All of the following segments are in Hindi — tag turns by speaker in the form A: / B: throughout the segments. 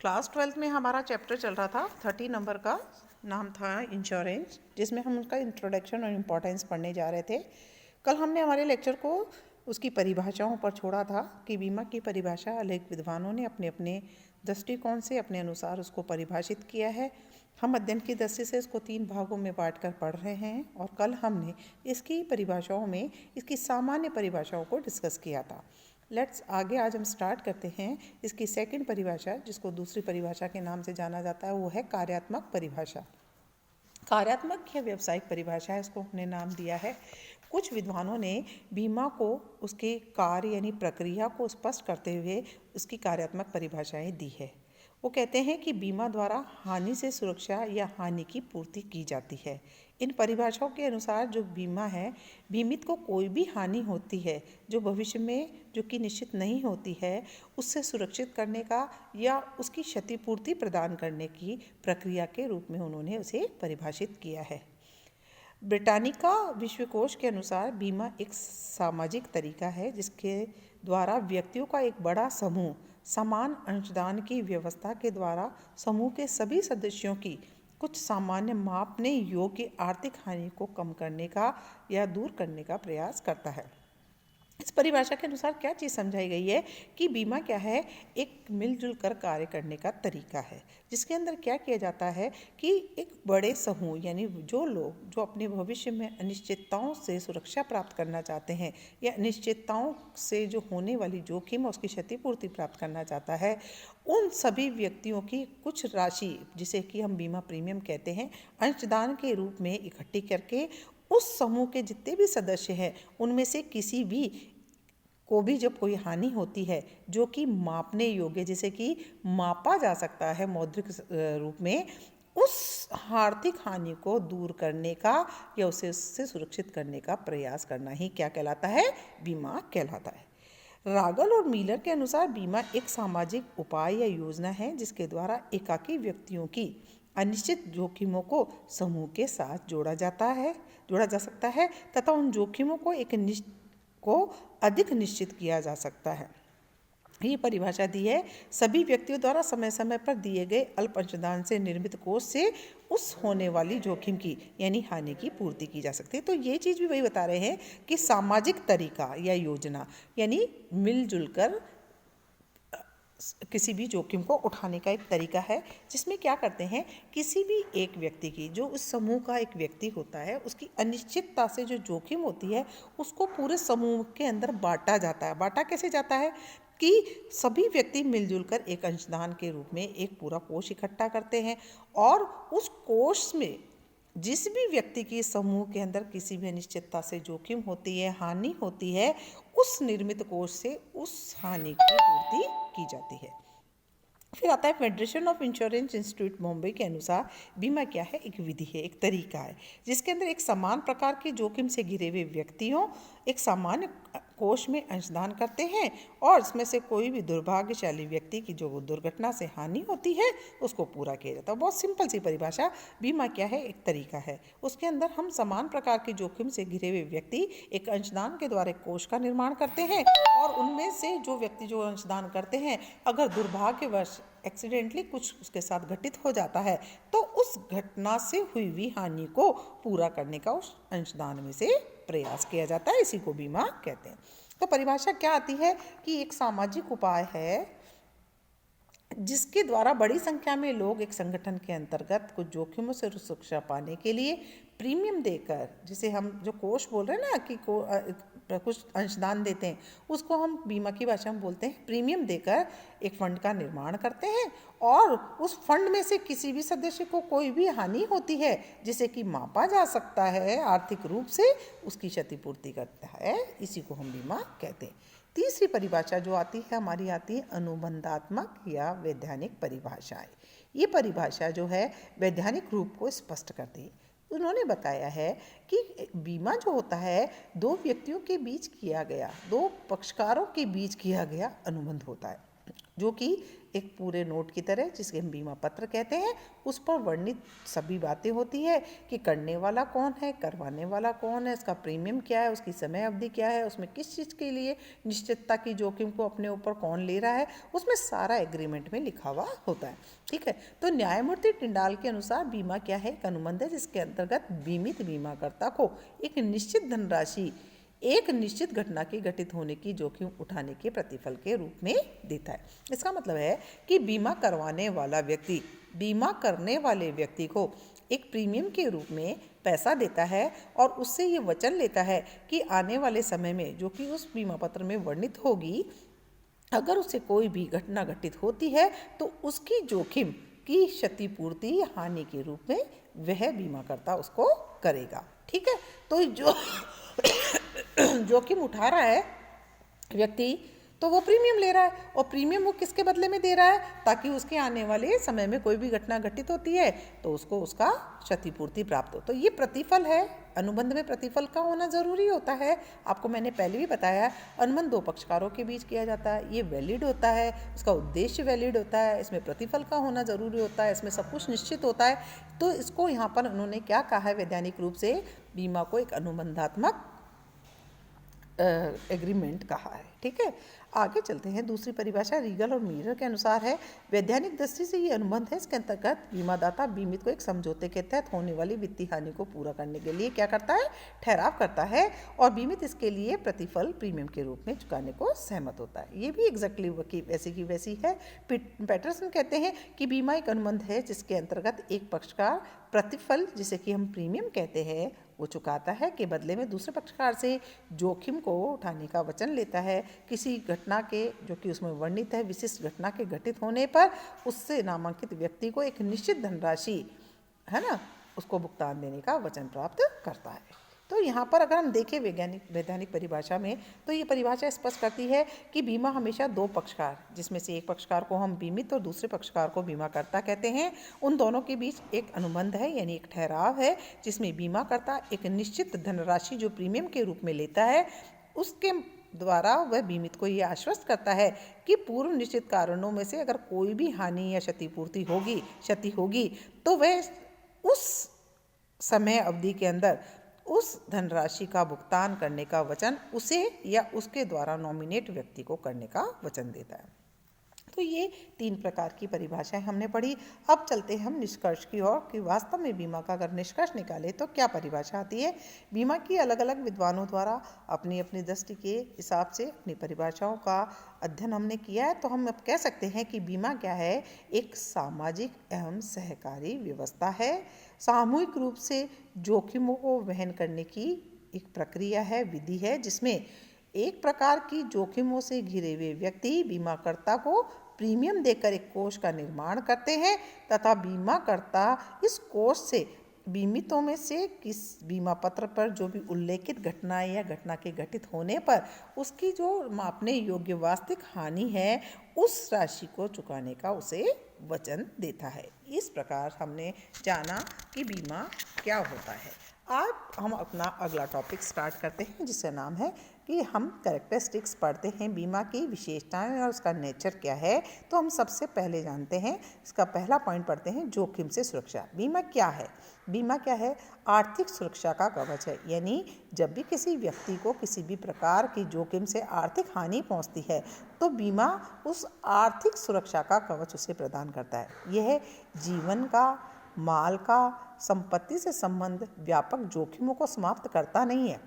A: क्लास 12th में हमारा चैप्टर चल रहा था 30 नंबर का, नाम था इंश्योरेंस, जिसमें हम उनका इंट्रोडक्शन और इम्पोर्टेंस पढ़ने जा रहे थे। कल हमने हमारे लेक्चर को उसकी परिभाषाओं पर छोड़ा था कि बीमा की परिभाषा अलग विद्वानों ने अपने अपने दृष्टिकोण से अपने अनुसार उसको परिभाषित किया है। हम अध्ययन की दृष्टि से इसको 3 भागों में बांट कर पढ़ रहे हैं और कल हमने इसकी परिभाषाओं में इसकी सामान्य परिभाषाओं को डिस्कस किया था। लेट्स आगे आज हम स्टार्ट करते हैं इसकी सेकंड परिभाषा, जिसको दूसरी परिभाषा के नाम से जाना जाता है, वो है कार्यात्मक परिभाषा। कार्यात्मक या व्यावसायिक परिभाषा, इसको हमने नाम दिया है। कुछ विद्वानों ने बीमा को उसके कार्य यानी प्रक्रिया को स्पष्ट करते हुए उसकी कार्यात्मक परिभाषाएं दी है। वो कहते हैं कि बीमा द्वारा हानि से सुरक्षा या हानि की पूर्ति की जाती है। इन परिभाषाओं के अनुसार जो बीमा है, बीमित को कोई भी हानि होती है जो भविष्य में जो कि निश्चित नहीं होती है, उससे सुरक्षित करने का या उसकी क्षतिपूर्ति प्रदान करने की प्रक्रिया के रूप में उन्होंने उसे परिभाषित किया है। ब्रिटानिका विश्वकोश के अनुसार बीमा एक सामाजिक तरीका है जिसके द्वारा व्यक्तियों का एक बड़ा समूह समान अंशदान की व्यवस्था के द्वारा समूह के सभी सदस्यों की कुछ सामान्य मापने योग्य आर्थिक हानि को कम करने का या दूर करने का प्रयास करता है। इस परिभाषा के अनुसार क्या चीज़ समझाई गई है कि बीमा क्या है, एक मिलजुल कर कार्य करने का तरीका है, जिसके अंदर क्या किया जाता है कि एक बड़े समूह यानी जो लोग जो अपने भविष्य में अनिश्चितताओं से सुरक्षा प्राप्त करना चाहते हैं या अनिश्चितताओं से जो होने वाली जोखिम है उसकी क्षतिपूर्ति प्राप्त करना चाहता है, उन सभी व्यक्तियों की कुछ राशि, जिसे कि हम बीमा प्रीमियम कहते हैं, अंशदान के रूप में इकट्ठी करके उस समूह के जितने भी सदस्य हैं उनमें से किसी भी को भी जब कोई हानि होती है जो कि मापने योग्य, जैसे कि मापा जा सकता है मौद्रिक रूप में, उस आर्थिक हानि को दूर करने का या उसे उससे सुरक्षित करने का प्रयास करना ही क्या कहलाता है, बीमा कहलाता है। रागल और मिलर के अनुसार बीमा एक सामाजिक उपाय या योजना है जिसके द्वारा एकाकी व्यक्तियों की अनिश्चित जोखिमों को समूह के साथ जोड़ा जा सकता है तथा उन जोखिमों को अधिक निश्चित किया जा सकता है। ये परिभाषा दी है सभी व्यक्तियों द्वारा समय समय पर दिए गए अल्प अंशदान से निर्मित कोष से उस होने वाली जोखिम की यानी हानि की पूर्ति की जा सकती है। तो ये चीज़ भी वही बता रहे हैं कि सामाजिक तरीका या योजना यानी मिलजुल कर किसी भी जोखिम को उठाने का एक तरीका है, जिसमें क्या करते हैं, किसी भी एक व्यक्ति की, जो उस समूह का एक व्यक्ति होता है, उसकी अनिश्चितता से जो जोखिम होती है उसको पूरे समूह के अंदर बांटा जाता है। बांटा कैसे जाता है कि सभी व्यक्ति मिलजुल कर एक अंशदान के रूप में एक पूरा कोष इकट्ठा करते हैं और उस कोष में जिस भी व्यक्ति की समूह के अंदर किसी भी अनिश्चितता से जोखिम होती है, हानि होती है, उस निर्मित कोष से उस हानि की पूर्ति की जाती है। फिर आता है federation of insurance institute Mumbai के अनुसार बीमा क्या है, एक विधि है, एक तरीका है जिसके अंदर एक समान प्रकार के जोखिम से घिरे हुए व्यक्तियों एक सामान्य कोष में अंशदान करते हैं और इसमें से कोई भी दुर्भाग्यशाली व्यक्ति की जो दुर्घटना से हानि होती है उसको पूरा किया जाता है। बहुत सिंपल सी परिभाषा, बीमा क्या है, एक तरीका है। उसके अंदर हम समान प्रकार के जोखिम से घिरे हुए व्यक्ति एक अंशदान के द्वारा एक कोष का निर्माण करते हैं और उनमें से जो व्यक्ति जो अंशदान करते हैं, अगर दुर्भाग्यवश एक्सीडेंटली कुछ उसके साथ घटित हो जाता है तो उस घटना से हुई हुई हानि को पूरा करने का उस अंशदान में से प्रयास किया जाता है, इसी को बीमा कहते हैं। तो परिभाषा क्या आती है कि एक सामाजिक उपाय है जिसके द्वारा बड़ी संख्या में लोग एक संगठन के अंतर्गत कुछ जोखिमों से सुरक्षा पाने के लिए प्रीमियम देकर, जिसे हम जो कोष बोल रहे हैं ना कि कुछ अंशदान देते हैं, उसको हम बीमा की भाषा में बोलते हैं प्रीमियम देकर एक फंड का निर्माण करते हैं और उस फंड में से किसी भी सदस्य को कोई भी हानि होती है जिसे कि मापा जा सकता है आर्थिक रूप से, उसकी क्षतिपूर्ति करता है, इसी को हम बीमा कहते हैं। तीसरी परिभाषा जो आती है हमारी आती है अनुबंधात्मक या वैधानिक परिभाषाएं। ये परिभाषा जो है वैधानिक रूप को स्पष्ट करती है। उन्होंने बताया है कि बीमा जो होता है दो व्यक्तियों के बीच किया गया, दो पक्षकारों के बीच किया गया अनुबंध होता है। जो कि एक पूरे नोट की तरह, जिसके हम बीमा पत्र कहते हैं, उस पर वर्णित सभी बातें होती है कि करने वाला कौन है, करवाने वाला कौन है, इसका प्रीमियम क्या है, उसकी समय अवधि क्या है, उसमें किस चीज़ के लिए निश्चितता की जोखिम को अपने ऊपर कौन ले रहा है, उसमें सारा एग्रीमेंट में लिखा हुआ होता है। ठीक है, तो न्यायमूर्ति टिंडाल के अनुसार बीमा क्या है? एक अनुबंध है जिसके अंतर्गत बीमित बीमाकर्ता को एक निश्चित धनराशि एक निश्चित घटना के घटित होने की जोखिम उठाने के प्रतिफल के रूप में देता है। इसका मतलब है कि बीमा करवाने वाला व्यक्ति बीमा करने वाले व्यक्ति को एक प्रीमियम के रूप में पैसा देता है और उससे ये वचन लेता है कि आने वाले समय में, जो कि उस बीमा पत्र में वर्णित होगी, अगर उससे कोई भी घटना घटित होती है तो उसकी जोखिम की क्षतिपूर्ति हानि के रूप में वह बीमाकर्ता उसको करेगा। ठीक है, तो जो जोखिम उठा रहा है व्यक्ति, तो वो प्रीमियम ले रहा है, और प्रीमियम वो किसके बदले में दे रहा है? ताकि उसके आने वाले समय में कोई भी घटना घटित होती है तो उसको उसका क्षतिपूर्ति प्राप्त हो। तो ये प्रतिफल है, अनुबंध में प्रतिफल का होना जरूरी होता है। आपको मैंने पहले भी बताया, अनुबंध दो पक्षकारों के बीच किया जाता है, ये वैलिड होता है, उसका उद्देश्य वैलिड होता है, इसमें प्रतिफल का होना जरूरी होता है, इसमें सब कुछ निश्चित होता है। तो इसको यहाँ पर उन्होंने क्या कहा है वैधानिक रूप से? बीमा को एक अनुबंधात्मक एग्रीमेंट कहा है। ठीक है, आगे चलते हैं। दूसरी परिभाषा रीगल और मीरर के अनुसार है, वैधानिक दृष्टि से ये अनुबंध है, इसके अंतर्गत बीमादाता बीमित को एक समझौते के तहत होने वाली वित्तीय हानि को पूरा करने के लिए क्या करता है? ठहराव करता है, और बीमित इसके लिए प्रतिफल प्रीमियम के रूप में चुकाने को सहमत होता है। ये भी एग्जैक्टली वैसी की वैसी है। पैटरसन कहते हैं कि बीमा एक अनुबंध है जिसके अंतर्गत एक पक्षकार प्रतिफल, जिसे कि हम प्रीमियम कहते हैं, वो चुकाता है के बदले में दूसरे पक्षकार से जोखिम को उठाने का वचन लेता है। किसी घटना के, जो कि उसमें वर्णित है, विशिष्ट घटना के घटित होने पर उससे नामांकित व्यक्ति को एक निश्चित धनराशि, है ना, उसको भुगतान देने का वचन प्राप्त करता है। तो यहाँ पर अगर हम देखें वैधानिक परिभाषा में, तो ये परिभाषा स्पष्ट करती है कि बीमा हमेशा दो पक्षकार, जिसमें से एक पक्षकार को हम बीमित और दूसरे पक्षकार को बीमाकर्ता कहते हैं, उन दोनों के बीच एक अनुबंध है, यानी एक ठहराव है, जिसमें बीमाकर्ता एक निश्चित धनराशि जो प्रीमियम के रूप में लेता है, उसके द्वारा वह बीमित को ये आश्वस्त करता है कि पूर्व निश्चित कारणों में से अगर कोई भी हानि या क्षति होगी तो वह उस समय अवधि के अंदर उस धनराशि का भुगतान करने का वचन उसे या उसके द्वारा नॉमिनेट व्यक्ति को करने का वचन देता है। तो ये 3 प्रकार की परिभाषाएं हमने पढ़ी। अब चलते हैं हम निष्कर्ष की ओर कि वास्तव में बीमा का अगर निष्कर्ष निकाले तो क्या परिभाषा आती है। बीमा की अलग अलग विद्वानों द्वारा अपनी अपनी दृष्टि के हिसाब से अपनी परिभाषाओं का अध्ययन हमने किया है। तो हम अब कह सकते हैं कि बीमा क्या है? एक सामाजिक एवं सहकारी व्यवस्था है, सामूहिक रूप से जोखिमों को वहन करने की एक प्रक्रिया है, विधि है, जिसमें एक प्रकार की जोखिमों से घिरे हुए व्यक्ति बीमाकर्ता को प्रीमियम देकर एक कोष का निर्माण करते हैं तथा बीमाकर्ता इस कोष से बीमितों में से किस बीमा पत्र पर जो भी उल्लेखित घटना या घटना के घटित होने पर उसकी जो मापने योग्य वास्तविक हानि है उस राशि को चुकाने का उसे वचन देता है। इस प्रकार हमने जाना कि बीमा क्या होता है। आज हम अपना अगला टॉपिक स्टार्ट करते हैं, जिसका नाम है कि हम कैरेक्टरिस्टिक्स पढ़ते हैं, बीमा की विशेषताएं और उसका नेचर क्या है। तो हम सबसे पहले जानते हैं, इसका पहला पॉइंट पढ़ते हैं, जोखिम से सुरक्षा। बीमा क्या है? बीमा क्या है? आर्थिक सुरक्षा का कवच है, यानी जब भी किसी व्यक्ति को किसी भी प्रकार की जोखिम से आर्थिक हानि पहुंचती है तो बीमा उस आर्थिक सुरक्षा का कवच उसे प्रदान करता है। यह जीवन का, माल का, संपत्ति से संबंध व्यापक जोखिमों को समाप्त करता नहीं है।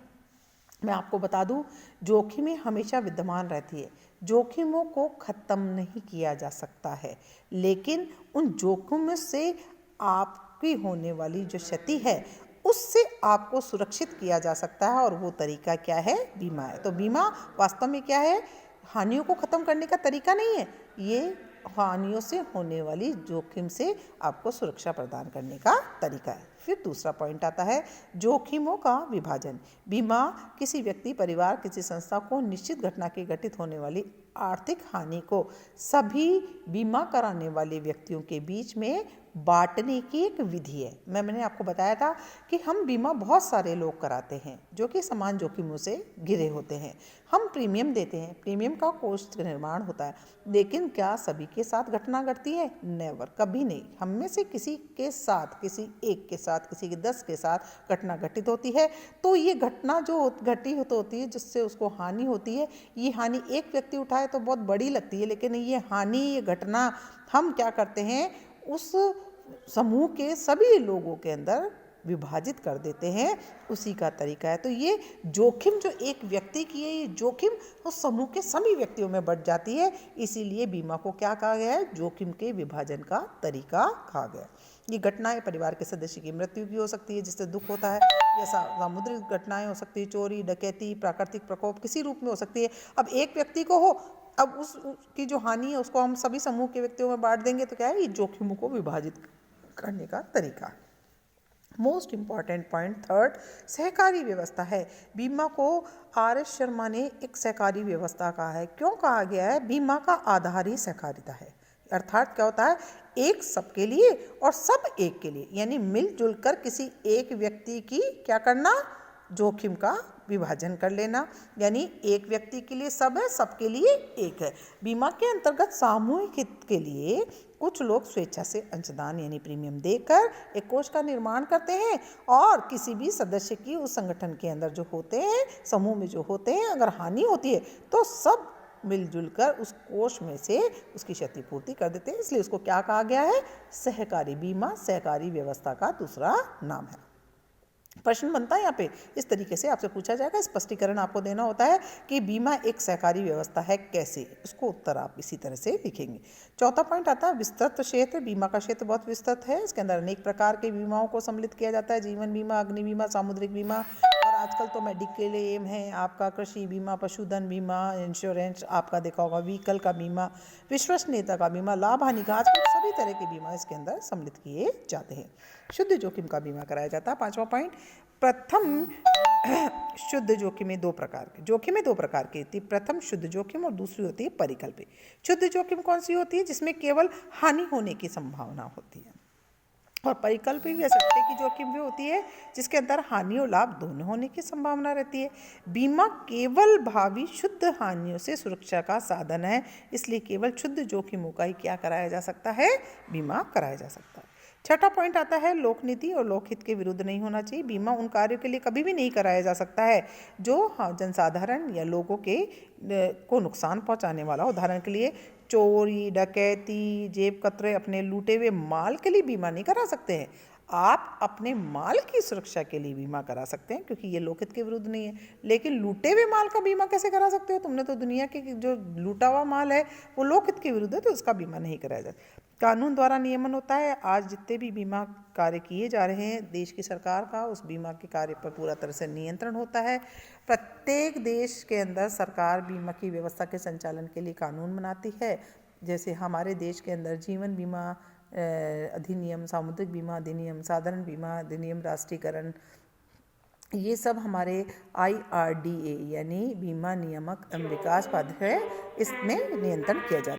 A: मैं आपको बता दूं, जोखिमें हमेशा विद्यमान रहती है, जोखिमों को ख़त्म नहीं किया जा सकता है, लेकिन उन जोखिमों से आपकी होने वाली जो क्षति है उससे आपको सुरक्षित किया जा सकता है, और वो तरीका क्या है? बीमा है। तो बीमा वास्तव में क्या है? हानियों को ख़त्म करने का तरीका नहीं है, ये हानियों से होने वाली जोखिम से आपको सुरक्षा प्रदान करने का तरीका है। फिर दूसरा पॉइंट आता है जोखिमों का विभाजन। बीमा किसी व्यक्ति, परिवार, किसी संस्था को निश्चित घटना के घटित होने वाली आर्थिक हानि को सभी बीमा कराने वाले व्यक्तियों के बीच में बांटने की एक विधि है। मैंने आपको बताया था कि हम बीमा बहुत सारे लोग कराते हैं जो कि समान जोखिमों से घिरे होते हैं। हम प्रीमियम देते हैं, प्रीमियम का कोष निर्माण होता है, लेकिन क्या सभी के साथ घटना घटती है? नेवर, कभी नहीं। हम में से किसी के साथ, किसी एक के साथ, किसी के 10 के साथ घटना घटित होती है। तो ये घटना जो घटी होती है जिससे उसको हानि होती है, ये हानि एक व्यक्ति उठाए तो बहुत बड़ी लगती है, लेकिन ये हानि, ये घटना हम क्या करते हैं, उस समूह के सभी लोगों के अंदर विभाजित कर देते हैं। उसी का तरीका है। तो ये जोखिम जो एक व्यक्ति की है, ये जोखिम उस समूह के सभी व्यक्तियों में बढ़ जाती है। इसीलिए बीमा को क्या कहा गया है? जोखिम के विभाजन का तरीका कहा गया। ये घटनाएं परिवार के सदस्य की मृत्यु भी हो सकती है जिससे दुख होता है, या सामुद्रिक घटनाएं हो सकती है, चोरी, डकैती, प्राकृतिक प्रकोप किसी रूप में हो सकती है। अब एक व्यक्ति को हो, अब उसकी जो हानि है उसको हम सभी समूह के व्यक्तियों में बांट देंगे, तो क्या है? ये जोखिमों को विभाजित करने का तरीका। मोस्ट इम्पॉर्टेंट पॉइंट थर्ड, सहकारी व्यवस्था है। बीमा को RS शर्मा ने एक सहकारी व्यवस्था कहा है। क्यों कहा गया है? बीमा का आधार ही सहकारिता है। अर्थात क्या होता है? एक सबके लिए और सब एक के लिए, यानी मिलजुल कर किसी एक व्यक्ति की क्या करना? जोखिम का विभाजन कर लेना। यानी एक व्यक्ति के लिए सब है, सबके लिए एक है। बीमा के अंतर्गत सामूहिक हित के लिए कुछ लोग स्वेच्छा से अंशदान यानी प्रीमियम देकर एक कोष का निर्माण करते हैं, और किसी भी सदस्य की उस संगठन के अंदर जो होते हैं, समूह में जो होते हैं, अगर हानि होती है तो सब मिलजुल कर उस कोष में से उसकी क्षतिपूर्ति कर देते हैं। इसलिए उसको क्या कहा गया है? सहकारी बीमा, सहकारी व्यवस्था का दूसरा नाम है। प्रश्न बनता है यहाँ पे, इस तरीके से आपसे पूछा जाएगा, स्पष्टीकरण आपको देना होता है कि बीमा एक सहकारी व्यवस्था है कैसे। उसको उत्तर आप इसी तरह से लिखेंगे। चौथा पॉइंट आता है विस्तृत क्षेत्र। बीमा का क्षेत्र बहुत विस्तृत है। इसके अंदर अनेक प्रकार के बीमाओं को सम्मिलित किया जाता है। जीवन बीमा, अग्नि बीमा, सामुद्रिक बीमा, और आजकल तो मेडिकल एम है आपका, कृषि बीमा, पशुधन बीमा, इंश्योरेंस आपका देखा होगा, व्हीकल का बीमा, विश्वसनीयता का बीमा, लाभ हानि का, आजकल सभी तरह के बीमा इसके अंदर सम्मिलित किए जाते हैं। शुद्ध जोखिम का बीमा कराया जाता है। पांचवा पॉइंट, प्रथम शुद्ध जोखिमें दो प्रकार की होती है। प्रथम शुद्ध जोखिम और दूसरी होती है परिकल्पित। शुद्ध जोखिम कौन सी होती है? जिसमें केवल हानि होने की संभावना होती है। और परिकल्पित या सट्टे की जोखिम भी होती है जिसके अंदर हानि और लाभ दोनों होने की संभावना रहती है। बीमा केवल भावी शुद्ध हानियों से सुरक्षा का साधन है, इसलिए केवल शुद्ध जोखिमों का ही क्या कराया जा सकता है? बीमा कराया जा सकता है। छठा पॉइंट आता है लोकनीति और लोकहित के विरुद्ध नहीं होना चाहिए। बीमा उन कार्यों के लिए कभी भी नहीं कराया जा सकता है जो जनसाधारण या लोगों के को नुकसान पहुंचाने वाला। उदाहरण के लिए चोरी, डकैती, जेब कतरे, अपने लूटे हुए माल के लिए बीमा नहीं करा सकते हैं। आप अपने माल की सुरक्षा के लिए बीमा करा सकते हैं क्योंकि ये लोकहित के विरुद्ध नहीं है, लेकिन लूटे हुए माल का बीमा कैसे करा सकते हो? तुमने तो दुनिया के जो लूटा हुआ माल है वो लोकहित के विरुद्ध है, तो उसका बीमा नहीं कराया जाता। कानून द्वारा नियमन होता है। आज जितने भी बीमा कार्य किए जा रहे हैं, देश की सरकार का उस बीमा के कार्य पर पूरा तरह से नियंत्रण होता है। प्रत्येक देश के अंदर सरकार बीमा की व्यवस्था के संचालन के लिए कानून बनाती है। जैसे हमारे देश के अंदर जीवन बीमा अधिनियम, सामुद्रिक बीमा अधिनियम, साधारण बीमा अधिनियम, राष्ट्रीयकरण, ये सब हमारे IRDA यानी बीमा नियामक एवं विकास प्राधिकरण है, इसमें नियंत्रण किया जाता है।